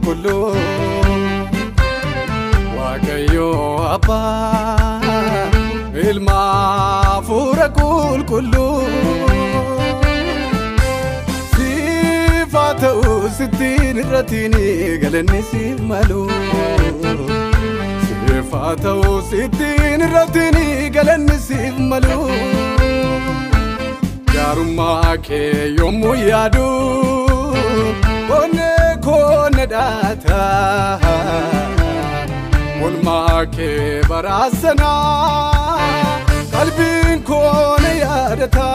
kullu Waaqayyo Abba ilma fura kullu Sifatu sittin ratini galanni simalu Sifatu sittin ratini galanni simalu Garumma ke yomu yadu One kone data Mulma ke barasana Kalbin kone yadata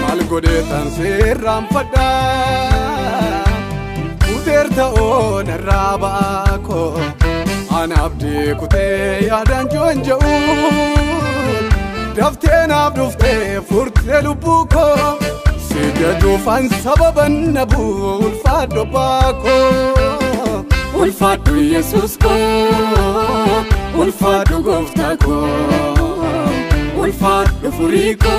Malgode tansiram fada Kuterta on rabako Anabdi kute yadan jonjau Daften abdufte furte lubuko Sijadu fan sababan nabu ulfado bako Ulfado Jesus ko Ulfado gofta ko Ulfado furiko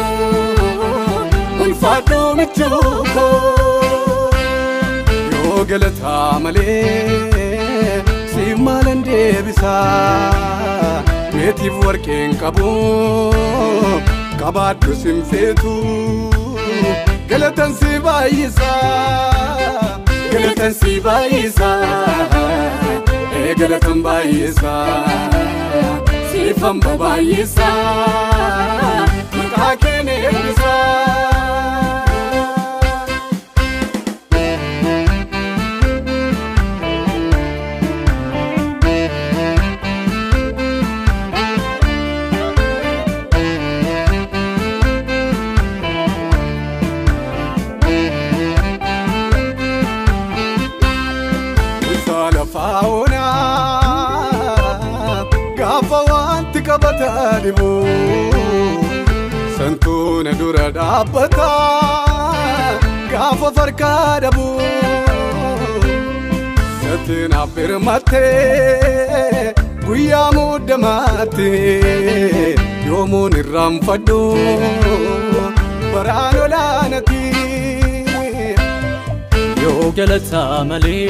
Ulfado michuko Yo galata male Simalan debisa Metif working kabu Kabadu simfetu Galatan sibayisa Galatan sibayisa Galatan bayisa Sifam babayisa Makakene bisa Fauna Gafawan tikabata dibu Santuna dura dabata Gafa farka dabu Satina firmate Guya mudamate Yomun irramfadu Barano lanati Yo galata male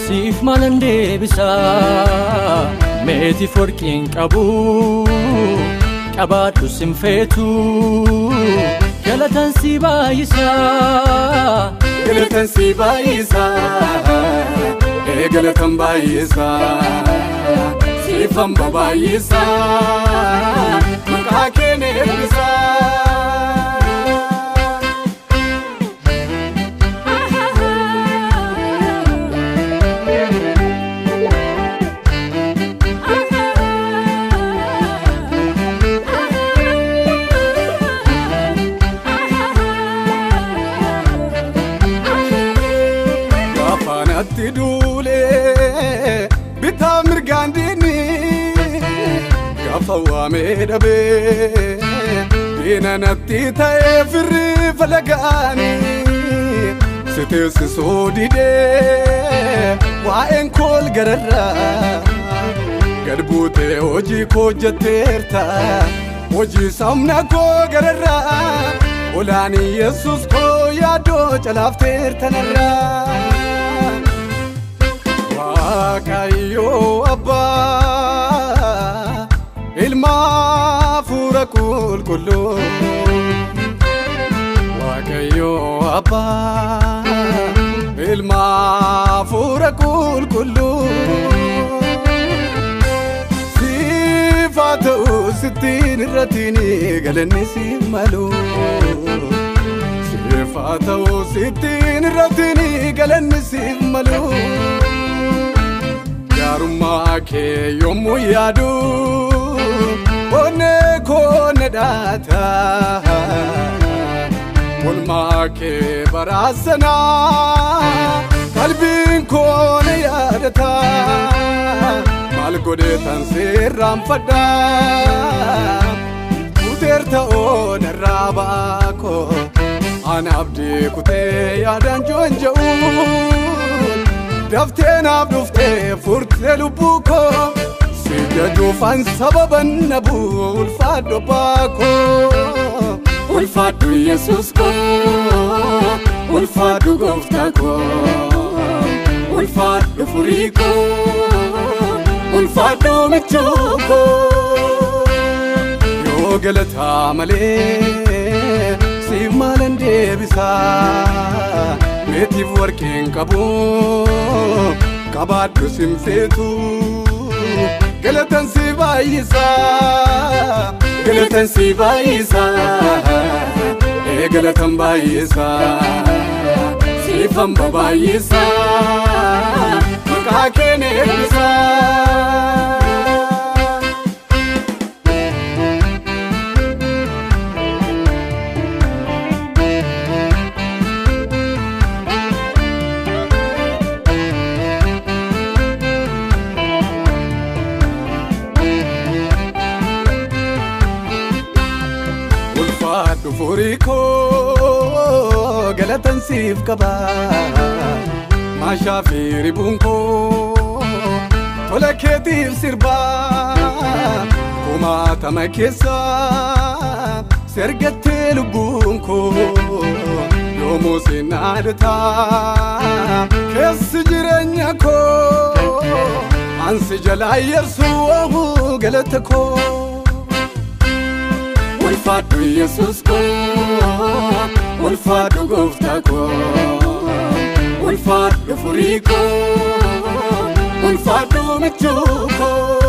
Sif malande bisa Meti forking kabu Kabatu simfetu Galatan sibayisa Galatan sibayisa Galatan bayisa Sifam babayisa Makakene bisa Tidule bitamir gandini gafawa medabe dinanati tae firri falagani sites sodide wa enkol garra gadbute oji ko jaterta oji samna ko garra ulani Jesus ko yado chalafterta narra Waaqayyo Abba ilma fura kullu Waaqayyo Abba ilma fura kullu ulfaatu sittiin irratini galanni siif malu ulfaatu sittiin irratini galanni siif malu gaarummaa kee yommuu yaadu onne koone dhaata olmaa kee baraasana qalbiin koone yaadata maal godheetan sirraanfadha kuteerta oonarraa baako ana abdii kutee yaadaan joonja'uun daftee naaf dhuftee furtee lubbuu koo si jajuufan sababan nabu ulfaadhu baakoo ulfaadhu Yesuus koo ulfaadhu gooftaa koo ulfaadhu furii koo ulfaadhu michuu koo yoo galataa malee siif maalan deebisaa meetiif warqeen qabu qabaadhu simfeetu galatan si baay'isaa galatan si baay'isaa galatan baay'isaa siifan baay'isaa maqaa kee eebbisaa Furiko galatan siif qaba maashaa fi ribuunko tola keetiif sirba kumaatama keessa sergattee lubbuunko yoomuu sinaadata keessi jireenya koo ansi jalaa yersuu galata koo ulfaadhu Yesuus koo ulfaadhu gooftaa koo ulfaadhu furii koo ulfaadhu michuu koo